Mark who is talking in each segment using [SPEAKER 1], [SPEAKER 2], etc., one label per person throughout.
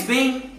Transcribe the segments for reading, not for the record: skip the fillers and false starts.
[SPEAKER 1] bem,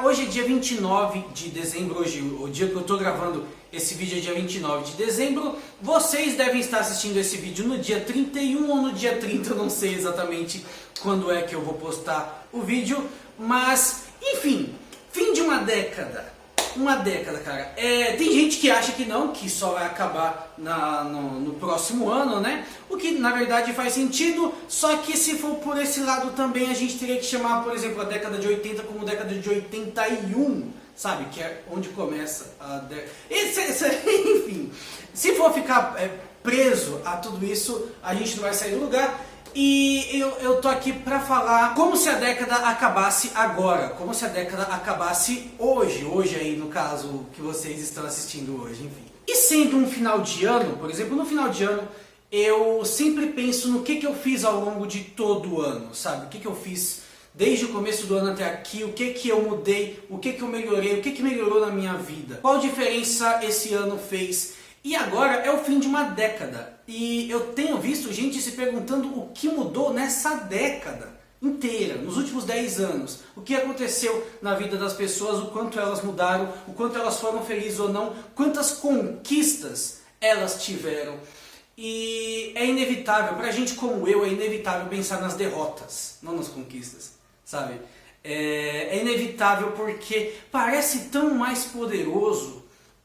[SPEAKER 1] hoje é dia 29 de dezembro, hoje, o dia que eu tô gravando esse vídeo é dia 29 de dezembro. Vocês devem estar assistindo esse vídeo no dia 31 ou no dia 30, eu não sei exatamente quando é que eu vou postar o vídeo. Mas, enfim, fim de uma década. Uma década, cara. Tem gente que acha que não, que só vai acabar no próximo ano, né? O que na verdade faz sentido, só que se for por esse lado também a gente teria que chamar, por exemplo, a década de 80 como década de 81, sabe? Que é onde começa a década. Enfim, se for ficar preso a tudo isso, a gente não vai sair do lugar. E eu tô aqui pra falar como se a década acabasse agora, como se a década acabasse hoje aí no caso que vocês estão assistindo hoje, enfim. E sendo um final de ano, por exemplo, no final de ano, eu sempre penso no que eu fiz ao longo de todo o ano, sabe? O que eu fiz desde o começo do ano até aqui, o que eu mudei, o que eu melhorei, o que melhorou na minha vida, qual diferença esse ano fez. E agora é o fim de uma década, e eu tenho visto gente se perguntando o que mudou nessa década inteira, nos últimos 10 anos. O que aconteceu na vida das pessoas, o quanto elas mudaram, o quanto elas foram felizes ou não, quantas conquistas elas tiveram. E é inevitável, pra gente como eu, é inevitável pensar nas derrotas, não nas conquistas, sabe? É inevitável porque parece tão mais poderoso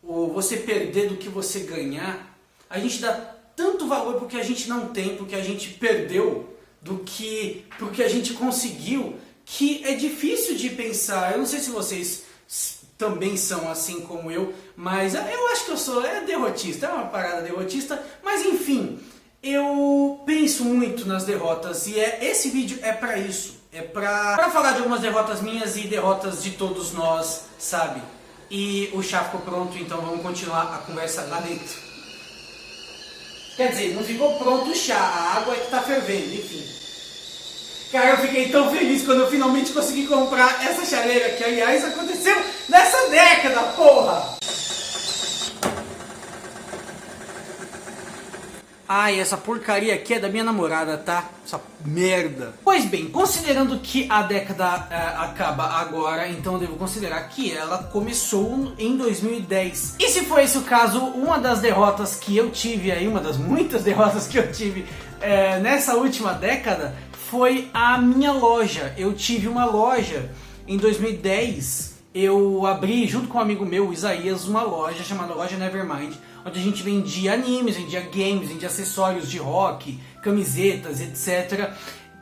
[SPEAKER 1] ou você perder do que você ganhar. A gente dá tanto valor porque a gente não tem, porque a gente perdeu, do que porque a gente conseguiu, que é difícil de pensar. Eu não sei se vocês também são assim como eu, mas eu acho que eu sou derrotista, é uma parada derrotista, mas enfim, eu penso muito nas derrotas e esse vídeo é pra isso, é pra falar de algumas derrotas minhas e derrotas de todos nós, sabe? E o chá ficou pronto, então vamos continuar a conversa lá dentro. Quer dizer, não ficou pronto o chá, a água é que tá fervendo, enfim. Cara, eu fiquei tão feliz quando eu finalmente consegui comprar essa chaleira, que aliás aconteceu nessa década, porra! Ai, essa porcaria aqui é da minha namorada, tá? Essa merda. Pois bem, considerando que a década acaba agora, então eu devo considerar que ela começou em 2010. E se for esse o caso, uma das derrotas que eu tive aí, uma das muitas derrotas que eu tive nessa última década, foi a minha loja. Eu tive uma loja em 2010. Eu abri, junto com um amigo meu, o Isaías, uma loja chamada Loja Nevermind, onde a gente vendia animes, vendia games, vendia acessórios de rock, camisetas, etc.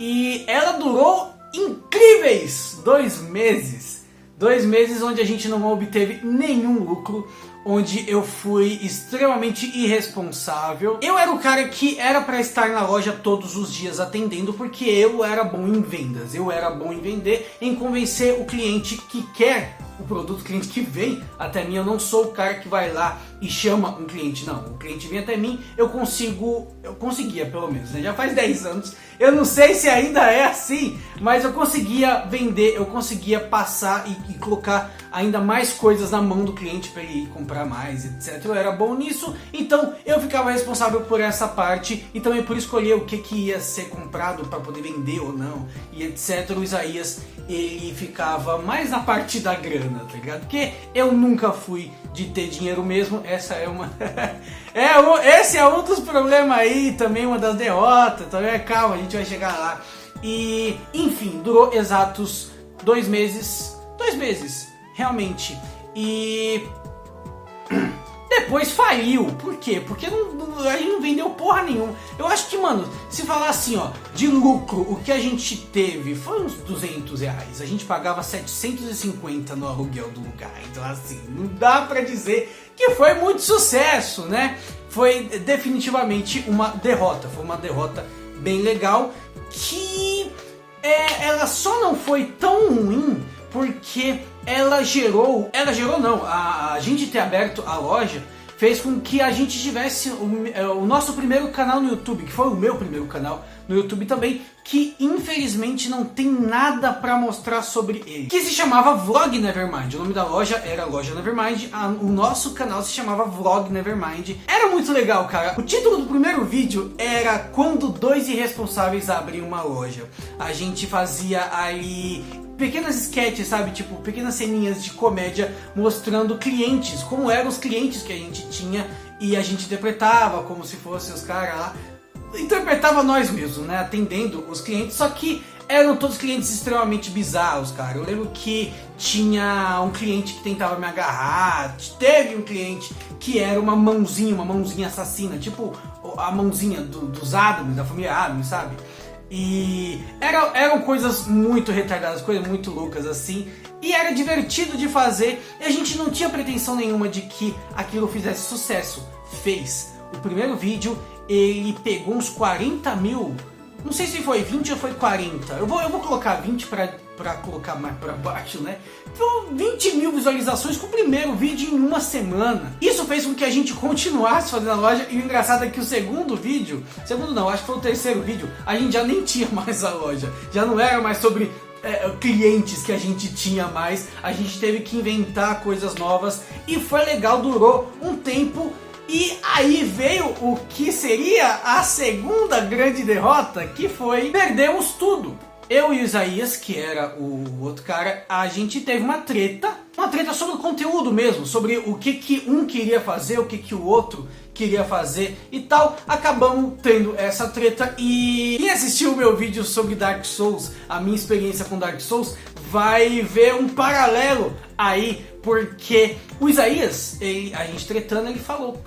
[SPEAKER 1] E ela durou incríveis 2 meses. 2 meses onde a gente não obteve nenhum lucro, onde eu fui extremamente irresponsável. Eu era o cara que era para estar na loja todos os dias atendendo, porque eu era bom em vendas. Eu era bom em vender, em convencer o cliente que quer o produto, o cliente que vem até mim. Eu não sou o cara que vai lá e chama um cliente, não. O cliente vem até mim, eu conseguia pelo menos, né? Já faz 10 anos, eu não sei se ainda é assim, mas eu conseguia vender, eu conseguia passar e colocar ainda mais coisas na mão do cliente para ele comprar mais, etc. Eu era bom nisso, então eu ficava responsável por essa parte e também por escolher o que ia ser comprado para poder vender ou não, e etc. O Isaías, ele ficava mais na parte da grana, tá ligado? Porque eu nunca fui de ter dinheiro mesmo. Essa é uma esse é um dos problemas aí, também uma das derrotas. Então calma, a gente vai chegar lá. E enfim, durou exatos 2 meses. 2 meses, realmente. E depois faliu. Por quê? Porque a gente não vendeu porra nenhuma. Eu acho que, mano, se falar assim, ó, de lucro, o que a gente teve foi uns R$200. A gente pagava 750 no aluguel do lugar. Então assim, não dá pra dizer que foi muito sucesso, né? Foi definitivamente uma derrota. Foi uma derrota bem legal, que ela só não foi tão ruim porque ela gerou não, a gente ter aberto a loja fez com que a gente tivesse o nosso primeiro canal no YouTube, que foi o meu primeiro canal no YouTube também, que infelizmente não tem nada pra mostrar sobre ele, que se chamava Vlog Nevermind. O nome da loja era Loja Nevermind, o nosso canal se chamava Vlog Nevermind. Era muito legal, cara. O título do primeiro vídeo era Quando 2 irresponsáveis abrem uma loja. A gente fazia ali pequenas sketches, sabe? Tipo, pequenas ceninhas de comédia mostrando clientes, como eram os clientes que a gente tinha e a gente interpretava como se fossem os caras lá. Interpretava nós mesmos, né? Atendendo os clientes, só que eram todos clientes extremamente bizarros, cara. Eu lembro que tinha um cliente que tentava me agarrar, teve um cliente que era uma mãozinha assassina, tipo a mãozinha dos Addams, da família Addams, sabe? E eram coisas muito retardadas, coisas muito loucas assim. E era divertido de fazer e a gente não tinha pretensão nenhuma de que aquilo fizesse sucesso. Fez. O primeiro vídeo, ele pegou uns 40 mil. Não sei se foi 20 ou foi 40. Eu vou colocar 20 pra colocar mais pra baixo, né? Então 20 mil visualizações com o primeiro vídeo em uma semana. Isso fez com que a gente continuasse fazendo a loja. E o engraçado é que o segundo vídeo... Segundo não, acho que foi o terceiro vídeo. A gente já nem tinha mais a loja. Já não era mais sobre clientes que a gente tinha mais. A gente teve que inventar coisas novas. E foi legal, durou um tempo. E aí veio o que seria a segunda grande derrota, que foi perdemos tudo. Eu e o Isaías, que era o outro cara, a gente teve uma treta sobre o conteúdo mesmo, sobre o que um queria fazer, o que o outro queria fazer e tal. Acabamos tendo essa treta e quem assistiu o meu vídeo sobre Dark Souls, a minha experiência com Dark Souls, vai ver um paralelo aí, porque o Isaías, a gente tretando, ele falou,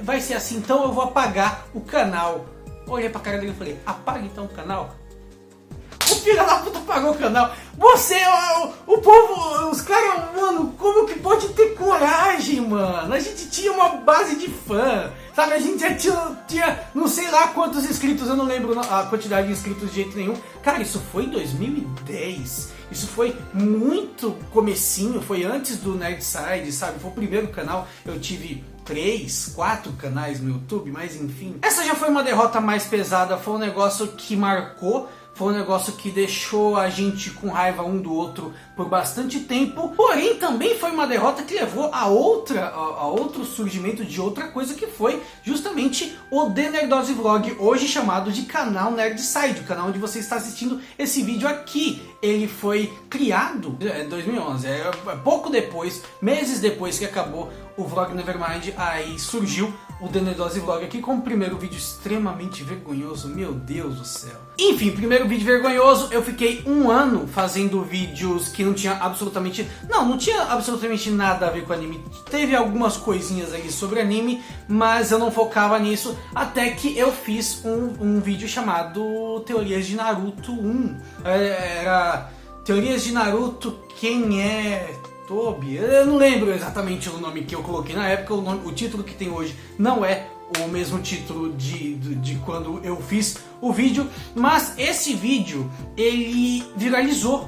[SPEAKER 1] vai ser assim, então eu vou apagar o canal. Eu olhei pra cara dele e falei, apaga então o canal? O filho da puta apagou o canal. Você, o povo, os caras, mano, como que pode ter coragem, mano? A gente tinha uma base de fã, sabe? A gente já tinha não sei lá quantos inscritos, eu não lembro a quantidade de inscritos de jeito nenhum. Cara, isso foi em 2010. Isso foi muito comecinho, foi antes do Nerdside, sabe? Foi o primeiro canal, eu tive 3, 4 canais no YouTube, mas enfim. Essa já foi uma derrota mais pesada, foi um negócio que marcou. Foi um negócio que deixou a gente com raiva um do outro por bastante tempo. Porém, também foi uma derrota que levou a outro surgimento de outra coisa, que foi justamente o The Nerdose Vlog, hoje chamado de canal Nerdside, o canal onde você está assistindo esse vídeo aqui. Ele foi criado em 2011, pouco depois, meses depois que acabou o Vlog Nevermind, aí surgiu o The Nerdose Vlog aqui com o primeiro vídeo extremamente vergonhoso, meu Deus do céu. Enfim, primeiro vídeo vergonhoso, eu fiquei um ano fazendo vídeos que não tinha absolutamente nada a ver com anime. Teve algumas coisinhas ali sobre anime, mas eu não focava nisso, até que eu fiz um vídeo chamado Teorias de Naruto 1. Era Teorias de Naruto, quem é Tobi? Eu não lembro exatamente o nome que eu coloquei na época, o título que tem hoje não é o mesmo título de quando eu fiz o vídeo, mas esse vídeo ele viralizou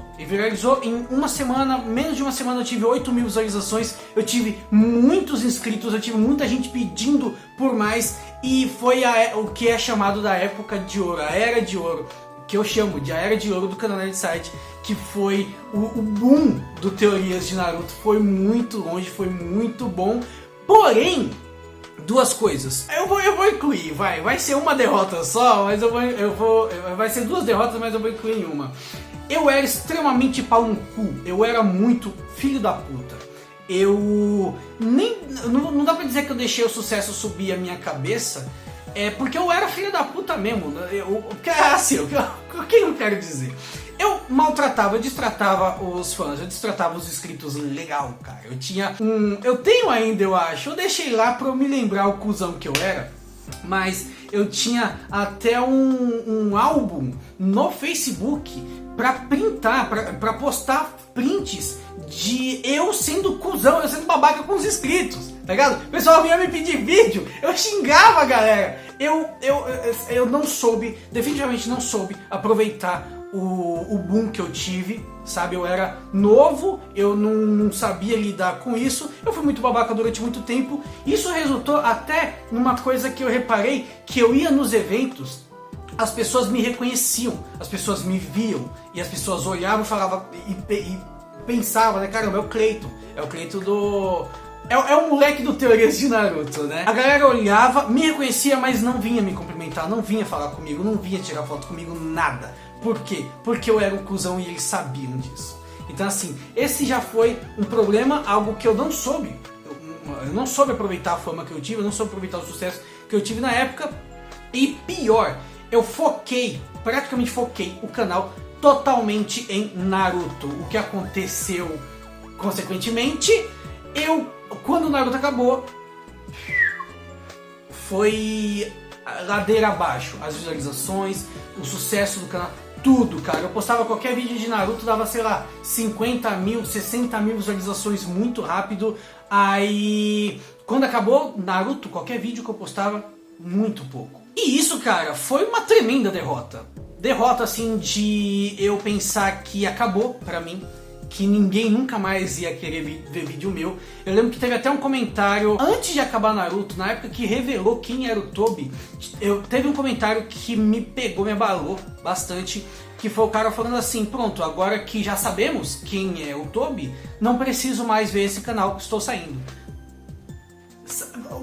[SPEAKER 1] em uma semana, menos de uma semana eu tive 8 mil visualizações, eu tive muitos inscritos, eu tive muita gente pedindo por mais, e foi o que é chamado da época de ouro, a era de ouro, que eu chamo de a era de ouro do canal Nerdside, que foi o boom do Teorias de Naruto. Foi muito longe, foi muito bom, porém, duas coisas. Eu vou incluir, vai ser uma derrota só, mas vai ser duas derrotas, mas eu vou incluir em uma. Eu era extremamente pau no cu, eu era muito filho da puta. Não dá pra dizer que eu deixei o sucesso subir a minha cabeça, porque eu era filho da puta mesmo. O que eu quero dizer? Eu maltratava, eu destratava os fãs, eu destratava os inscritos legal, cara. Eu tenho ainda, eu acho, eu deixei lá pra eu me lembrar o cuzão que eu era, mas eu tinha até um álbum no Facebook pra printar, pra postar prints de eu sendo cuzão, eu sendo babaca com os inscritos, tá ligado? O pessoal vinha me pedir vídeo, eu xingava a galera. Eu não soube, definitivamente não soube aproveitar o boom que eu tive, sabe? Eu era novo, eu não sabia lidar com isso, eu fui muito babaca durante muito tempo. Isso resultou até numa coisa que eu reparei, que eu ia nos eventos, as pessoas me reconheciam, as pessoas me viam, e as pessoas olhavam e falavam, e pensavam, né, caramba, é o Cleiton do... É o moleque do Teorias de Naruto, né? A galera olhava, me reconhecia, mas não vinha me cumprimentar, não vinha falar comigo, não vinha tirar foto comigo, nada. Por quê? Porque eu era um cuzão e eles sabiam disso. Então assim, esse já foi um problema, algo que eu não soube. Eu não soube aproveitar a fama que eu tive, eu não soube aproveitar o sucesso que eu tive na época. E pior, eu praticamente foquei o canal totalmente em Naruto. O que aconteceu, consequentemente, quando o Naruto acabou, foi ladeira abaixo. As visualizações, o sucesso do canal, tudo, cara. Eu postava qualquer vídeo de Naruto, dava, sei lá, 50 mil, 60 mil visualizações muito rápido. Aí, quando acabou Naruto, qualquer vídeo que eu postava, muito pouco. E isso, cara, foi uma tremenda derrota. Derrota, assim, de eu pensar que acabou pra mim, que ninguém nunca mais ia querer ver vídeo meu. Eu lembro que teve até um comentário, antes de acabar Naruto, na época que revelou quem era o Tobi, teve um comentário que me pegou, me abalou bastante, que foi o cara falando assim: pronto, agora que já sabemos quem é o Tobi, não preciso mais ver esse canal que estou saindo.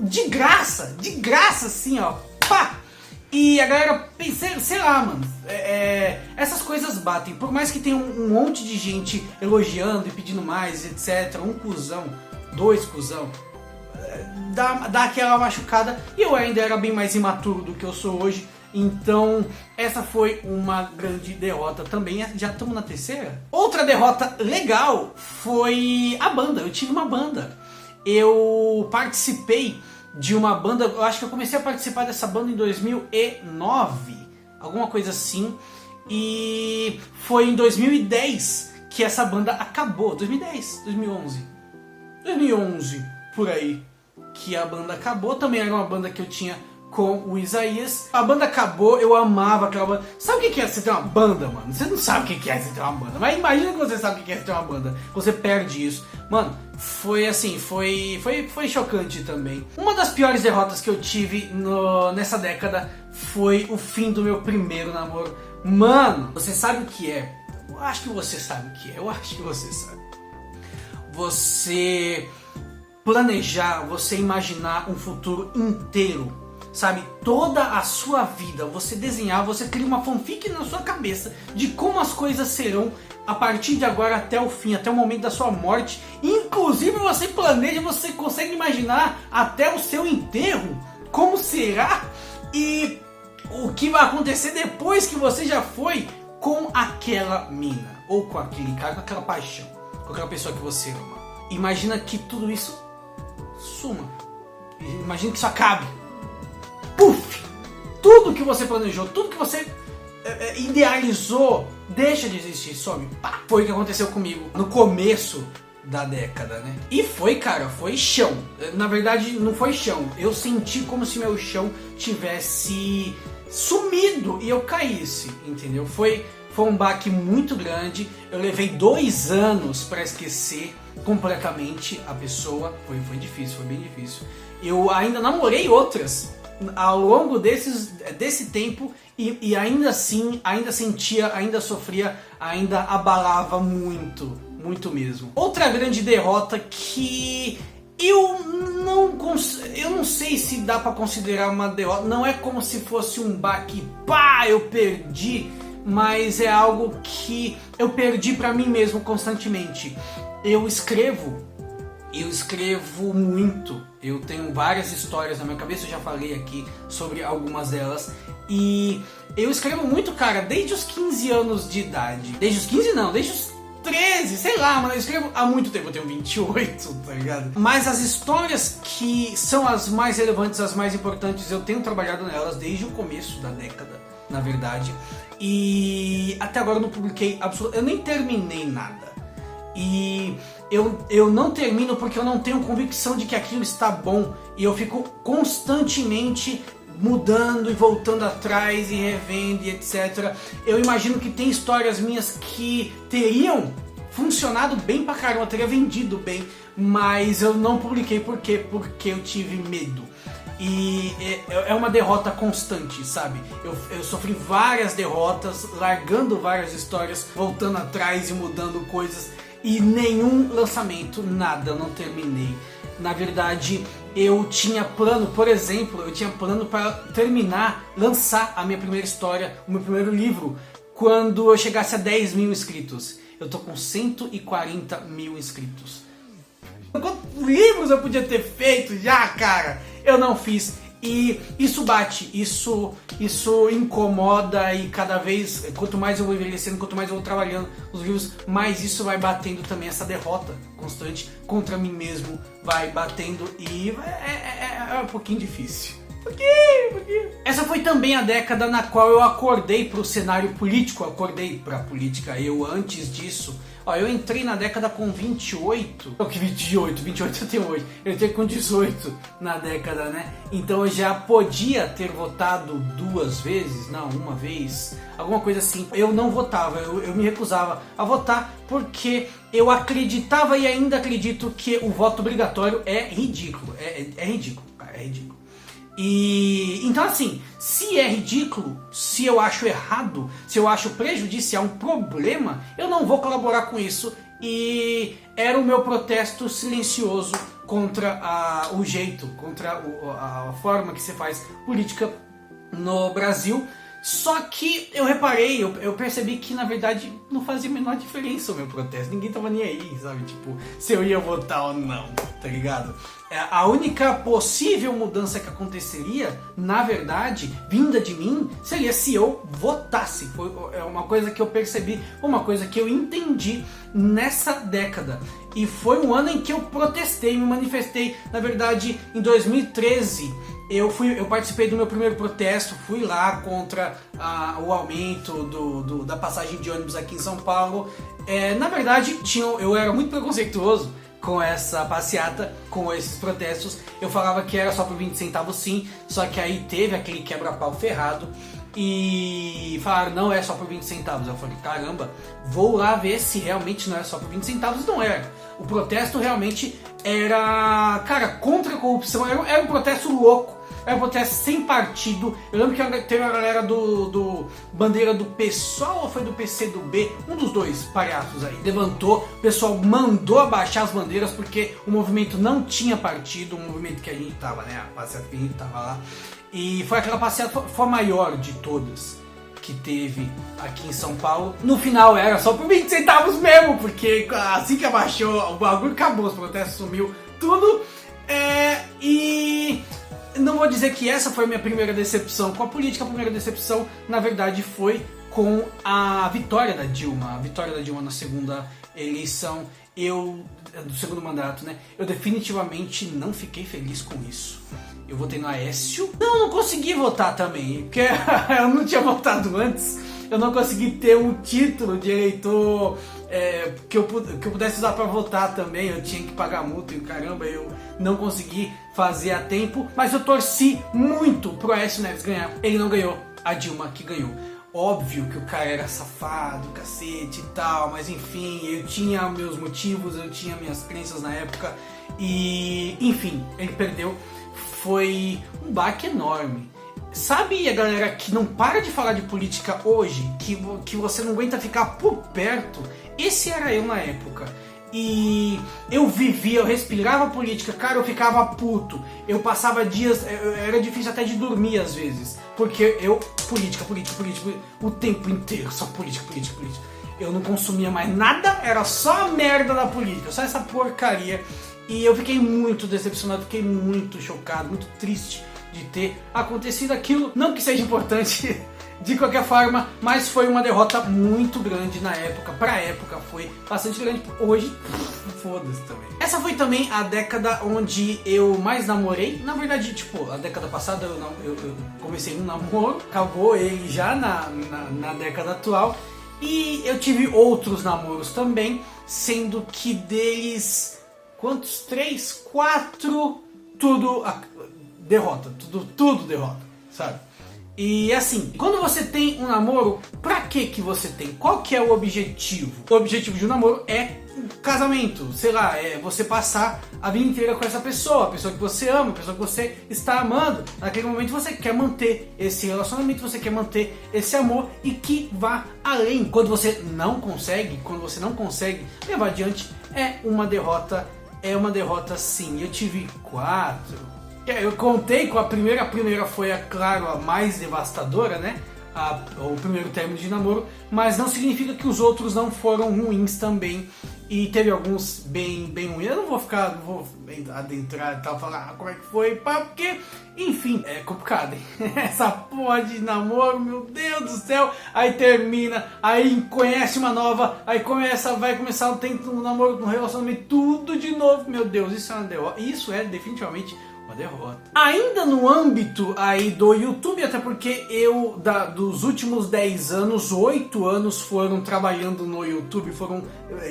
[SPEAKER 1] De graça assim, ó, pá! E a galera, sei lá, mano, essas coisas batem. Por mais que tenha um monte de gente elogiando e pedindo mais, etc. Um cuzão, dois cuzão, dá aquela machucada. E eu ainda era bem mais imaturo do que eu sou hoje. Então essa foi uma grande derrota também. Já estamos na terceira. Outra derrota legal foi a banda. Eu tive uma banda. Eu participei de uma banda, eu acho que eu comecei a participar dessa banda em 2009, alguma coisa assim, e foi em 2010 que essa banda acabou, 2010, 2011, por aí, que a banda acabou. Também era uma banda que eu tinha com o Isaías. A banda acabou, eu amava aquela banda. Sabe o que é você ter uma banda, mano? Você não sabe o que é você ter uma banda, mas imagina que você sabe o que é você ter uma banda, você perde isso. Mano, foi assim, foi chocante também. Uma das piores derrotas que eu tive nessa década foi o fim do meu primeiro namoro. Mano, você sabe o que é? Eu acho que você sabe o que é, eu acho que você sabe. Você planejar, você imaginar um futuro inteiro, sabe, toda a sua vida, você desenhar, você cria uma fanfic na sua cabeça de como as coisas serão a partir de agora até o fim, até o momento da sua morte. Inclusive você planeja, você consegue imaginar até o seu enterro, como será e o que vai acontecer depois que você já foi com aquela mina, ou com aquele cara, com aquela paixão, com aquela pessoa que você ama. Imagina que tudo isso suma, imagina que isso acabe. Puf! Tudo que você planejou, tudo que você idealizou, deixa de existir, some. Pá! Foi o que aconteceu comigo no começo da década, né? E foi, cara, foi chão. Na verdade, não foi chão. Eu senti como se meu chão tivesse sumido e eu caísse, entendeu? Foi um baque muito grande. Eu levei 2 anos para esquecer completamente a pessoa. Foi difícil, foi bem difícil. Eu ainda namorei outras ao longo desse tempo e ainda assim, ainda sentia, ainda sofria, ainda abalava muito, muito mesmo. Outra grande derrota que eu não sei se dá pra considerar uma derrota, não é como se fosse um baque, pá, eu perdi, mas é algo que eu perdi pra mim mesmo constantemente. Eu escrevo muito, eu tenho várias histórias na minha cabeça, eu já falei aqui sobre algumas delas, e eu escrevo muito, cara, desde os 15 anos de idade. Desde os 15 não, desde os 13, sei lá, mano, eu escrevo há muito tempo, eu tenho 28, tá ligado? Mas as histórias que são as mais relevantes, as mais importantes, eu tenho trabalhado nelas desde o começo da década, na verdade, e até agora eu não publiquei eu nem terminei nada. E eu não termino porque eu não tenho convicção de que aquilo está bom. E eu fico constantemente mudando e voltando atrás e revendo e etc. Eu imagino que tem histórias minhas que teriam funcionado bem pra caramba, teria vendido bem, mas eu não publiquei por quê? Porque eu tive medo. E é uma derrota constante, sabe? Eu sofri várias derrotas, largando várias histórias, voltando atrás e mudando coisas. E nenhum lançamento, nada, eu não terminei. Na verdade, eu tinha plano, por exemplo, eu tinha plano para terminar, lançar a minha primeira história, o meu primeiro livro, quando eu chegasse a 10 mil inscritos. Eu tô com 140 mil inscritos. Quantos livros eu podia ter feito já, cara? Eu não fiz. E isso bate, isso incomoda, e cada vez, quanto mais eu vou envelhecendo, quanto mais eu vou trabalhando os livros, mais isso vai batendo também, essa derrota constante contra mim mesmo vai batendo, e é um pouquinho difícil. Por quê? Essa foi também a década na qual eu acordei para o cenário político, acordei para a política. Eu, antes disso, eu entrei na década com 28, que 28 eu tenho hoje, eu entrei com 18 na década, né? Então eu já podia ter votado 2 vezes, não, 1 vez, alguma coisa assim. Eu não votava, eu me recusava a votar porque eu acreditava e ainda acredito que o voto obrigatório é ridículo, é ridículo, cara, é ridículo. E então, assim, se é ridículo, se eu acho errado, se eu acho prejudicial, um problema, eu não vou colaborar com isso. E era o meu protesto silencioso contra o jeito, contra a forma que se faz política no Brasil. Só que eu reparei, eu percebi que na verdade não fazia a menor diferença o meu protesto. Ninguém tava nem aí, sabe? Tipo, se eu ia votar ou não, tá ligado? A única possível mudança que aconteceria, na verdade, vinda de mim, seria se eu votasse. Foi uma coisa que eu percebi, uma coisa que eu entendi nessa década. E foi um ano em que eu protestei, me manifestei. Na verdade, em 2013, eu participei do meu primeiro protesto, fui lá contra o aumento da passagem de ônibus aqui em São Paulo. Na verdade, eu era muito preconceituoso com essa passeata, com esses protestos. Eu falava que era só por 20 centavos sim, só que aí teve aquele quebra-pau ferrado e falaram, não é só por 20 centavos. Eu falei, caramba, vou lá ver se realmente não é só por 20 centavos. Não era. O protesto realmente era, cara, contra a corrupção, era um protesto louco. Era um protesto sem partido. Eu lembro que teve a galera do bandeira do PSOL ou foi do PCdoB, um dos dois palhaços aí, levantou, o pessoal mandou abaixar as bandeiras porque o movimento não tinha partido, o movimento que a gente tava, né, a passeata que a gente tava lá. E foi aquela passeata, foi a maior de todas que teve aqui em São Paulo. No final era só por 20 centavos mesmo, porque assim que abaixou, o bagulho acabou, os protestos sumiu, tudo. E não vou dizer que essa foi a minha primeira decepção com a política. A primeira decepção, na verdade, foi com a vitória da Dilma. A vitória da Dilma na segunda eleição, do segundo mandato, né? Eu definitivamente não fiquei feliz com isso. Eu votei no Aécio. Não consegui votar também, porque eu não tinha votado antes. Eu não consegui ter um título de eleitor que eu pudesse usar para votar também. Eu tinha que pagar multa e caramba, eu não consegui fazer a tempo. Mas eu torci muito pro Aécio Neves ganhar. Ele não ganhou, a Dilma que ganhou. Óbvio que o cara era safado, cacete e tal, mas enfim, eu tinha meus motivos, eu tinha minhas crenças na época. E enfim, ele perdeu. Foi um baque enorme. Sabe a galera que não para de falar de política hoje, que você não aguenta ficar por perto? Esse era eu na época. E eu vivia, eu respirava política, cara, eu ficava puto. Eu passava dias, era difícil até de dormir às vezes. Porque política, o tempo inteiro, só política. Eu não consumia mais nada, era só a merda da política, só essa porcaria. E eu fiquei muito decepcionado, fiquei muito chocado, muito triste de ter acontecido aquilo. Não que seja importante de qualquer forma, mas foi uma derrota muito grande na época. Pra época foi bastante grande, hoje foda-se também. Essa foi também a década onde eu mais namorei. Na verdade, tipo, a década passada eu comecei um namoro, acabou ele já na década atual. E eu tive outros namoros também, sendo que deles, quantos? 3, 4, tudo derrota, tudo derrota, sabe? E assim, quando você tem um namoro, pra que você tem? Qual que é o objetivo? O objetivo de um namoro é um casamento, sei lá, é você passar a vida inteira com essa pessoa, a pessoa que você ama, a pessoa que você está amando. Naquele momento você quer manter esse relacionamento, você quer manter esse amor e que vá além. Quando você não consegue levar adiante, é uma derrota sim. Eu tive 4. Eu contei com a primeira foi, claro, a mais devastadora, né? o primeiro término de namoro, mas não significa que os outros não foram ruins também. E teve alguns bem ruins. Eu não vou adentrar e tal, falar como é que foi, pá, porque, enfim, é complicado, hein? Essa porra de namoro, meu Deus do céu. Aí termina, aí conhece uma nova, aí vai começar um namoro, um relacionamento, tudo de novo. Meu Deus, isso é uma derrota. Isso é definitivamente uma derrota. Ainda no âmbito aí do YouTube, até porque dos últimos 10 anos, 8 anos foram trabalhando no YouTube, foram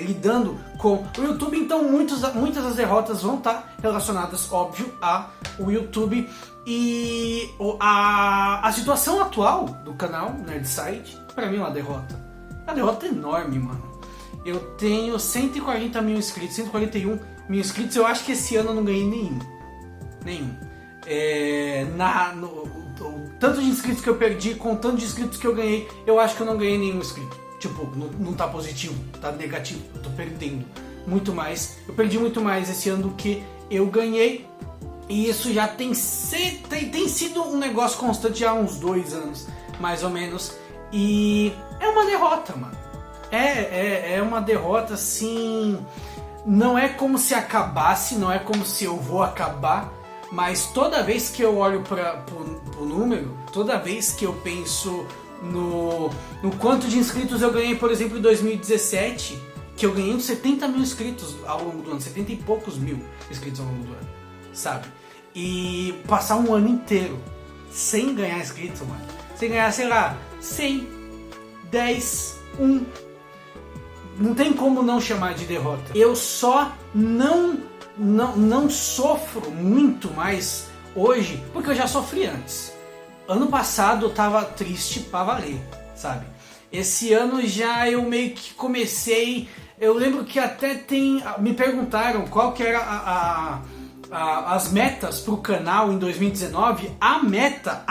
[SPEAKER 1] lidando com o YouTube, então muitas das derrotas vão estar relacionadas, óbvio, ao YouTube. E a situação atual do canal Nerdside, pra mim é uma derrota. Uma derrota enorme, mano. Eu tenho 140 mil inscritos, 141 mil inscritos, eu acho que esse ano eu não ganhei nenhum. Tanto de inscritos que eu perdi com tanto de inscritos que eu ganhei, eu acho que eu não ganhei nenhum inscrito. Tipo, não tá positivo, tá negativo, eu tô perdendo muito mais. Eu perdi muito mais esse ano do que eu ganhei. E isso já tem sido um negócio constante já há uns 2 anos, mais ou menos. E é uma derrota, mano. É uma derrota, assim. Não é como se acabasse, não é como se eu vou acabar. Mas toda vez que eu olho pro número, toda vez que eu penso no quanto de inscritos eu ganhei, por exemplo, em 2017, que eu ganhei uns 70 mil inscritos ao longo do ano, 70 e poucos mil inscritos ao longo do ano, sabe? E passar um ano inteiro sem ganhar inscrito, mano. Sem ganhar, sei lá, 100, 10, 1. Não tem como não chamar de derrota. Eu só não sofro muito mais hoje, porque eu já sofri antes. Ano passado eu tava triste pra valer, sabe? Esse ano já eu meio que comecei. Eu lembro que até me perguntaram qual que era as metas pro canal em 2019. A meta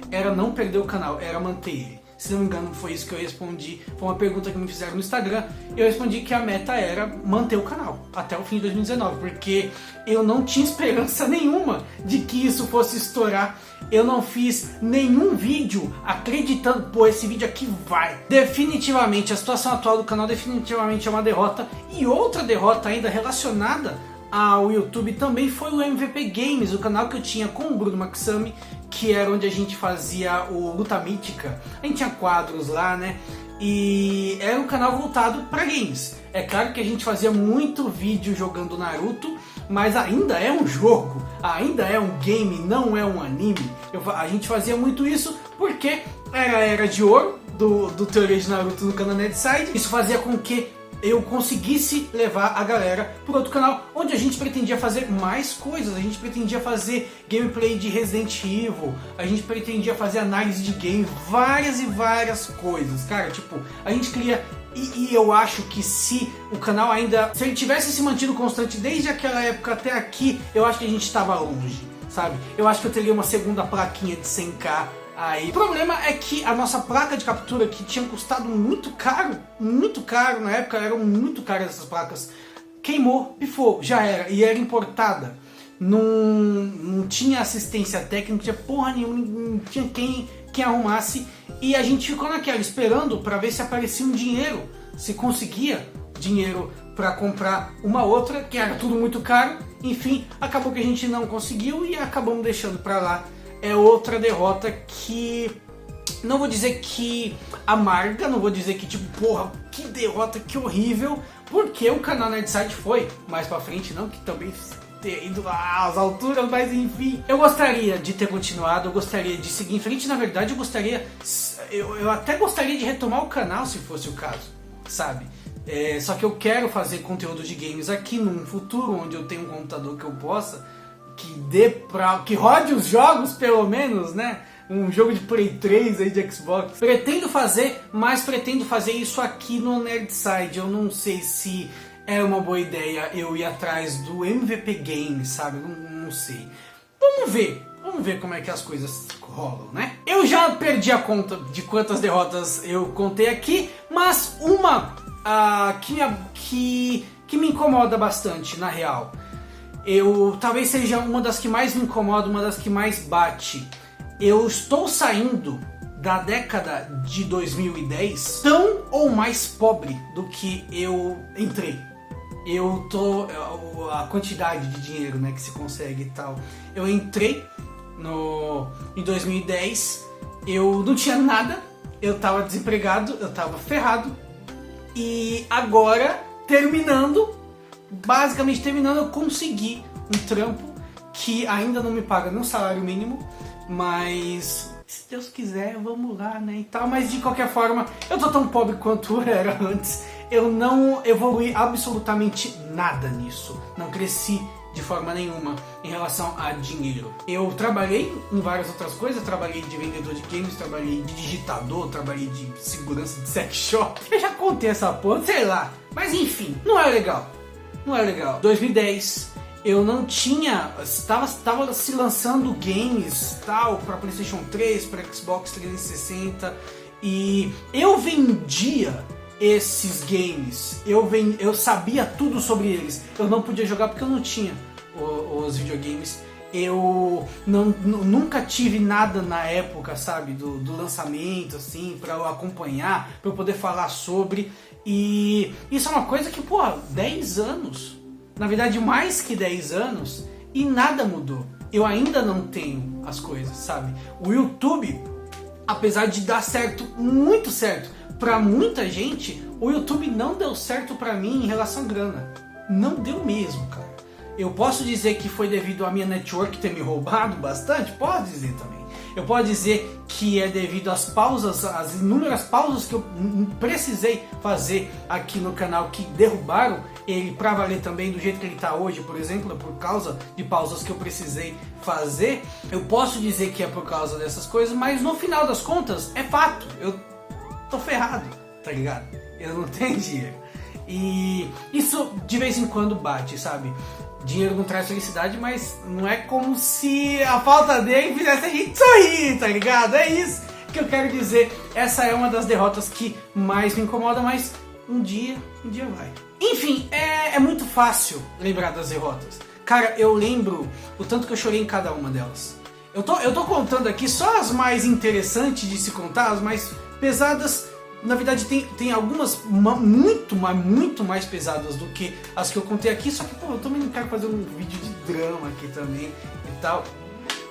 [SPEAKER 1] era não perder o canal, era manter ele. Se não me engano, foi isso que eu respondi. Foi uma pergunta que me fizeram no Instagram. Eu respondi que a meta era manter o canal até o fim de 2019, porque eu não tinha esperança nenhuma de que isso fosse estourar. Eu não fiz nenhum vídeo acreditando, pô, esse vídeo aqui vai. Definitivamente, a situação atual do canal definitivamente é uma derrota. E outra derrota ainda relacionada ao YouTube também foi o MVP Games, o canal que eu tinha com o Bruno Maxami, que era onde a gente fazia o Luta Mítica. A gente tinha quadros lá, né? E era um canal voltado para games. É claro que a gente fazia muito vídeo jogando Naruto, mas ainda é um jogo, ainda é um game, não é um anime. A gente fazia muito isso porque era a era de ouro do Teoria de Naruto no canal Nerdside. Isso fazia com que eu conseguisse levar a galera para outro canal, onde a gente pretendia fazer mais coisas. A gente pretendia fazer gameplay de Resident Evil, a gente pretendia fazer análise de game, várias e várias coisas, cara. Tipo, a gente queria, e eu acho que se o canal ainda, se ele tivesse se mantido constante desde aquela época até aqui, eu acho que a gente estava longe, sabe? Eu acho que eu teria uma segunda plaquinha de 100k aí. O problema é que a nossa placa de captura, que tinha custado muito caro na época, eram muito caras essas placas, queimou, pifou, já era, e era importada. Não tinha assistência técnica, não tinha porra nenhuma, não tinha quem arrumasse, e a gente ficou naquela, esperando para ver se aparecia um dinheiro, se conseguia dinheiro para comprar uma outra, que era tudo muito caro. Enfim, acabou que a gente não conseguiu e acabamos deixando para lá. É outra derrota que, não vou dizer que amarga, não vou dizer que tipo, porra, que derrota, que horrível, porque o canal Nerdside foi mais pra frente, não que também ter ido às alturas, mas enfim. Eu gostaria de ter continuado, eu gostaria de seguir em frente, na verdade eu até gostaria de retomar o canal se fosse o caso, sabe? Só que eu quero fazer conteúdo de games aqui num futuro onde eu tenho um computador que eu possa, que rode os jogos pelo menos, né? Um jogo de Play 3 aí, de Xbox. Pretendo fazer, mas pretendo fazer isso aqui no Nerdside. Eu não sei se é uma boa ideia eu ir atrás do MVP Games, sabe? Não sei. Vamos ver como é que as coisas rolam, né? Eu já perdi a conta de quantas derrotas eu contei aqui, mas uma que me incomoda bastante, na real. Talvez seja uma das que mais me incomoda, uma das que mais bate. Eu estou saindo
[SPEAKER 2] da década de 2010 tão ou mais pobre do que eu entrei. A quantidade de dinheiro, né, que se consegue e tal. Eu entrei em 2010, eu não tinha nada, eu tava desempregado, eu tava ferrado. E agora, basicamente terminando, eu consegui um trampo que ainda não me paga nem um salário mínimo, mas se Deus quiser, vamos lá, né, e tal. Mas de qualquer forma, eu tô tão pobre quanto eu era antes. Eu não evolui absolutamente nada nisso. Não cresci de forma nenhuma em relação a dinheiro. Eu trabalhei em várias outras coisas. Trabalhei de vendedor de games, trabalhei de digitador, trabalhei de segurança de sex shop. Eu já contei essa porra, sei lá. Mas enfim, não é legal. Não é legal. 2010, eu não tinha... Estava se lançando games tal para PlayStation 3, para Xbox 360. E eu vendia esses games, eu sabia tudo sobre eles. Eu não podia jogar porque eu não tinha os videogames. Eu nunca tive nada na época, sabe, do lançamento, assim, pra eu acompanhar, pra eu poder falar sobre. E isso é uma coisa que, 10 anos, na verdade mais que 10 anos, e nada mudou. Eu ainda não tenho as coisas, sabe. O YouTube, apesar de dar certo, muito certo, pra muita gente, o YouTube não deu certo pra mim em relação à grana. Não deu mesmo, cara. Eu posso dizer que foi devido à minha network ter me roubado bastante? Posso dizer também. Eu posso dizer que é devido às pausas, às inúmeras pausas que eu precisei fazer aqui no canal, que derrubaram ele pra valer também do jeito que ele tá hoje, por exemplo, por causa de pausas que eu precisei fazer. Eu posso dizer que é por causa dessas coisas, mas no final das contas, é fato. Eu tô ferrado, tá ligado? Eu não tenho dinheiro. E isso de vez em quando bate, sabe? Dinheiro não traz felicidade, mas não é como se a falta dele fizesse a gente sorrir, tá ligado? É isso que eu quero dizer. Essa é uma das derrotas que mais me incomoda, mas um dia vai. Enfim, é muito fácil lembrar das derrotas. Cara, eu lembro o tanto que eu chorei em cada uma delas. Eu tô contando aqui só as mais interessantes de se contar, as mais pesadas. Na verdade tem algumas muito mais pesadas do que as que eu contei aqui. Só que, eu também não quero fazer um vídeo de drama aqui também e tal.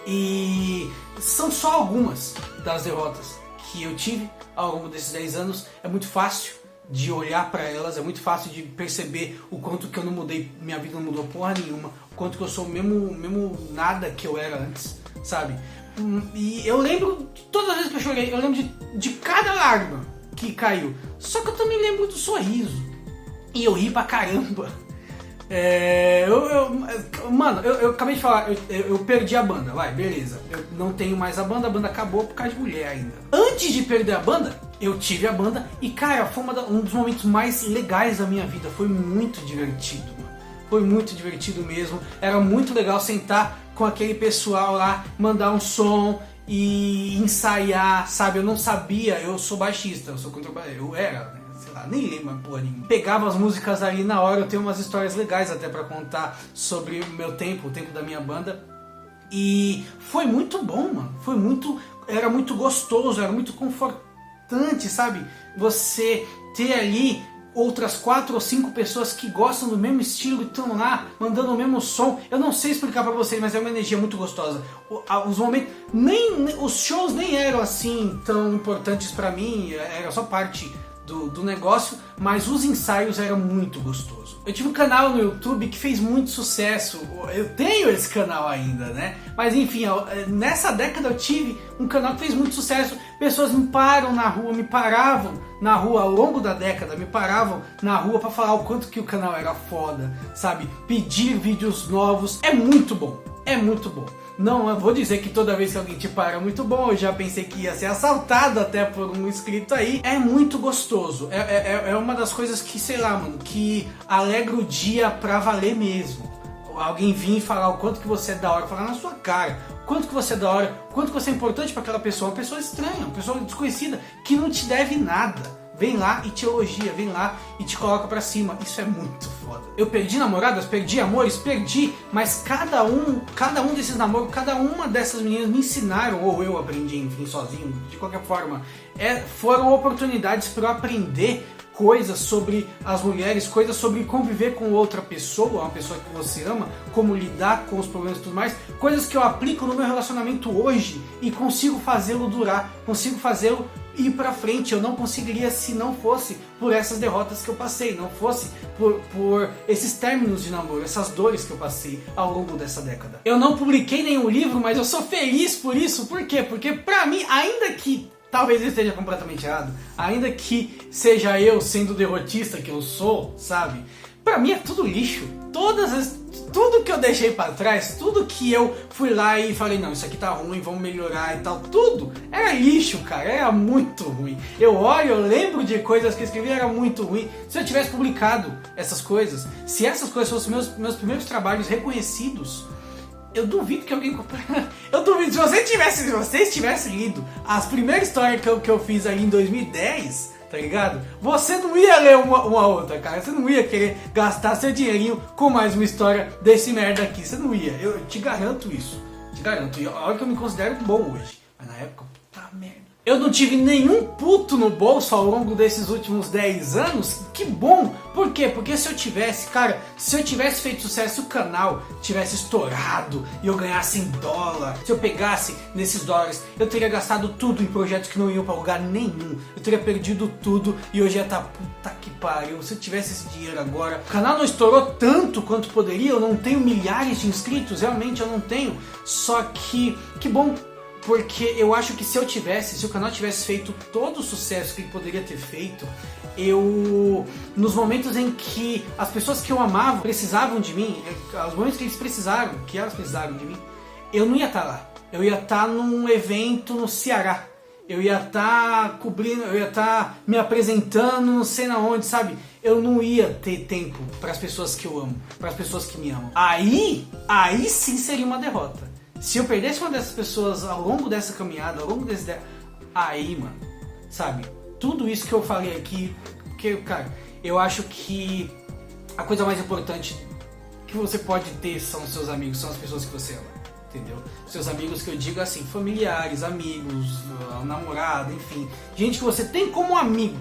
[SPEAKER 2] E são só algumas das derrotas que eu tive ao longo desses 10 anos. É muito fácil de olhar pra elas, é muito fácil de perceber o quanto que eu não mudei, minha vida não mudou porra nenhuma, o quanto que eu sou o mesmo nada que eu era antes, sabe? E eu lembro, todas as vezes que eu chorei, eu lembro de cada lágrima que caiu. Só que eu também lembro do sorriso. E eu ri pra caramba. Mano, eu acabei de falar, eu perdi a banda, vai, beleza. Eu não tenho mais a banda acabou por causa de mulher ainda. Antes de perder a banda, eu tive a banda e, cara, foi um dos momentos mais legais da minha vida. Foi muito divertido, mano. Foi muito divertido mesmo. Era muito legal sentar com aquele pessoal lá, mandar um som e ensaiar, sabe? Eu não sabia, eu sou baixista, eu sou contrabaixista, eu era, né? Sei lá, nem lembro porra nenhuma. Pegava as músicas ali na hora, eu tenho umas histórias legais até pra contar sobre o meu tempo, o tempo da minha banda. E foi muito bom, mano. Era muito gostoso, era muito confortante, sabe? Você ter ali outras 4 ou 5 pessoas que gostam do mesmo estilo e estão lá mandando o mesmo som. Eu não sei explicar pra vocês, mas é uma energia muito gostosa. Os momentos, os shows nem eram assim tão importantes pra mim, era só parte do negócio, mas os ensaios eram muito gostosos. Eu tive um canal no YouTube que fez muito sucesso, eu tenho esse canal ainda, né? Mas enfim, nessa década eu tive um canal que fez muito sucesso. Pessoas me paravam na rua ao longo da década, me paravam na rua pra falar o quanto que o canal era foda, sabe? Pedir vídeos novos, é muito bom, é muito bom. Não, eu vou dizer que toda vez que alguém te para é muito bom, eu já pensei que ia ser assaltado até por um inscrito aí. É muito gostoso, é uma das coisas que, sei lá, mano, que alegra o dia pra valer mesmo. Alguém vir e falar o quanto que você é da hora, falar na sua cara, o quanto que você é da hora, o quanto que você é importante pra aquela pessoa, uma pessoa estranha, uma pessoa desconhecida, que não te deve nada. vem lá e te elogia, vem lá e te coloca pra cima. Isso é muito foda. Eu perdi namoradas, perdi amores, perdi, mas cada um desses namoros, cada uma dessas meninas me ensinaram, ou eu aprendi, enfim, sozinho, de qualquer forma, foram oportunidades para eu aprender coisas sobre as mulheres, coisas sobre conviver com outra pessoa, uma pessoa que você ama, como lidar com os problemas e tudo mais, coisas que eu aplico no meu relacionamento hoje e consigo fazê-lo durar, consigo fazê-lo ir pra frente. Eu não conseguiria se não fosse por essas derrotas que eu passei, não fosse por esses términos de namoro, essas dores que eu passei ao longo dessa década. Eu não publiquei nenhum livro, mas eu sou feliz por isso. Por quê? Porque pra mim, ainda que talvez eu esteja completamente errado, ainda que seja eu sendo o derrotista que eu sou, sabe? Pra mim é tudo lixo. Tudo que eu deixei pra trás, tudo que eu fui lá e falei, não, isso aqui tá ruim, vamos melhorar e tal, tudo era lixo, cara, era muito ruim. Eu olho, eu lembro de coisas que eu escrevi, era muito ruim. Se eu tivesse publicado essas coisas, se essas coisas fossem meus primeiros trabalhos reconhecidos, eu duvido que alguém eu duvido, se vocês tivessem lido as primeiras histórias que eu fiz ali em 2010, tá ligado? Você não ia ler uma outra, cara. Você não ia querer gastar seu dinheirinho com mais uma história desse merda aqui. Você não ia. Eu te garanto isso. Te garanto. E olha que eu me considero bom hoje. Mas na época, puta merda. Eu não tive nenhum puto no bolso ao longo desses últimos 10 anos. Que bom! Por quê? Porque se eu tivesse, cara, se eu tivesse feito sucesso, se o canal tivesse estourado e eu ganhasse em dólar, se eu pegasse nesses dólares, eu teria gastado tudo em projetos que não iam pra lugar nenhum. Eu teria perdido tudo e hoje ia estar, puta que pariu. Se eu tivesse esse dinheiro agora, o canal não estourou tanto quanto poderia, eu não tenho milhares de inscritos, realmente eu não tenho. Só que bom. Porque eu acho que se o canal tivesse feito todo o sucesso que ele poderia ter feito, nos momentos em que as pessoas que eu amava precisavam de mim, os momentos que elas precisaram de mim, eu não ia estar lá. Eu ia estar num evento no Ceará. Eu ia estar cobrindo, eu ia estar me apresentando, não sei na onde, sabe? Eu não ia ter tempo para as pessoas que eu amo, para as pessoas que me amam. Aí sim seria uma derrota. Se eu perdesse uma dessas pessoas ao longo dessa caminhada, ao longo desse... Aí, mano, sabe? Tudo isso que eu falei aqui, porque, cara, eu acho que a coisa mais importante que você pode ter são os seus amigos, são as pessoas que você ama, entendeu? Seus amigos que eu digo assim, familiares, amigos, namorado, enfim. Gente que você tem como amigo.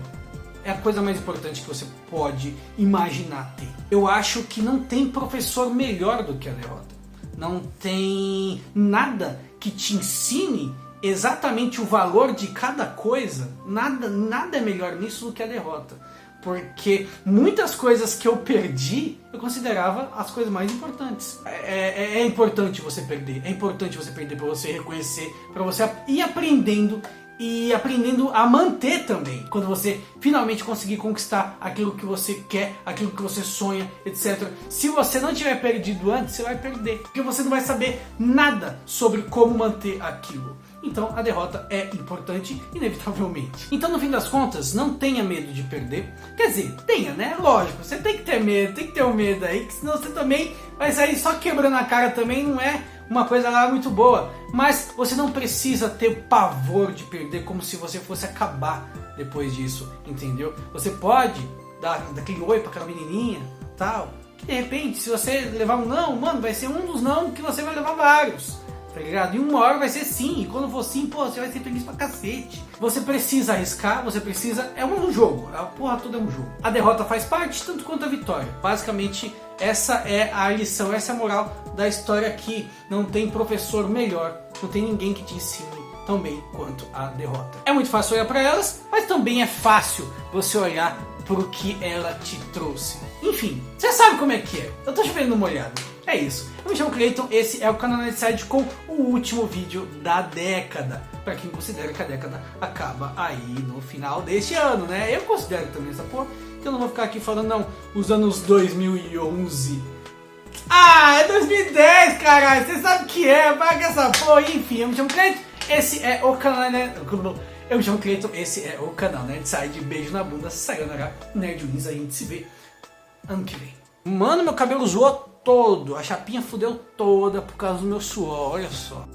[SPEAKER 2] É a coisa mais importante que você pode imaginar ter. Eu acho que não tem professor melhor do que a derrota. Não tem nada que te ensine exatamente o valor de cada coisa. Nada é melhor nisso do que a derrota. Porque muitas coisas que eu perdi, eu considerava as coisas mais importantes. É importante você perder. É importante você perder para você reconhecer, para você ir aprendendo e aprendendo a manter também. Quando você finalmente conseguir conquistar aquilo que você quer, aquilo que você sonha, etc. Se você não tiver perdido antes, você vai perder. Porque você não vai saber nada sobre como manter aquilo. Então a derrota é importante, inevitavelmente. Então no fim das contas, não tenha medo de perder. Quer dizer, tenha, né? Lógico, você tem que ter medo, tem que ter um medo aí, que senão você também vai sair só quebrando a cara também, não é uma coisa lá muito boa. Mas você não precisa ter pavor de perder como se você fosse acabar depois disso, entendeu? Você pode dar daquele oi pra aquela menininha, tal, que de repente, se você levar um não, mano, vai ser um dos não que você vai levar vários. Tá ligado? E uma hora vai ser sim, e quando for sim, pô, você vai ser feliz pra cacete. Você precisa arriscar, você precisa... É um jogo, a porra toda é um jogo. A derrota faz parte, tanto quanto a vitória. Basicamente, essa é a lição, essa é a moral da história aqui. Não tem professor melhor, não tem ninguém que te ensine tão bem quanto a derrota. É muito fácil olhar pra elas, mas também é fácil você olhar pro que ela te trouxe. Enfim, você sabe como é que é. Eu tô chovendo uma olhada. É isso. Eu me chamo Cleiton, esse é o canal Nerdside com o último vídeo da década. Pra quem considera que a década acaba aí no final deste ano, né? Eu considero também essa porra, que eu não vou ficar aqui falando, não, os anos 2011. Ah, é 2010, caralho, você sabe o que é, paga essa porra. Enfim, eu me chamo Cleiton, esse é o canal Eu me chamo Cleiton, esse é o canal Nerdside. Beijo na bunda, sayonara, Nerdwins, a gente se vê ano que vem. Mano, meu cabelo zoou todo, a chapinha fudeu toda por causa do meu suor, olha só.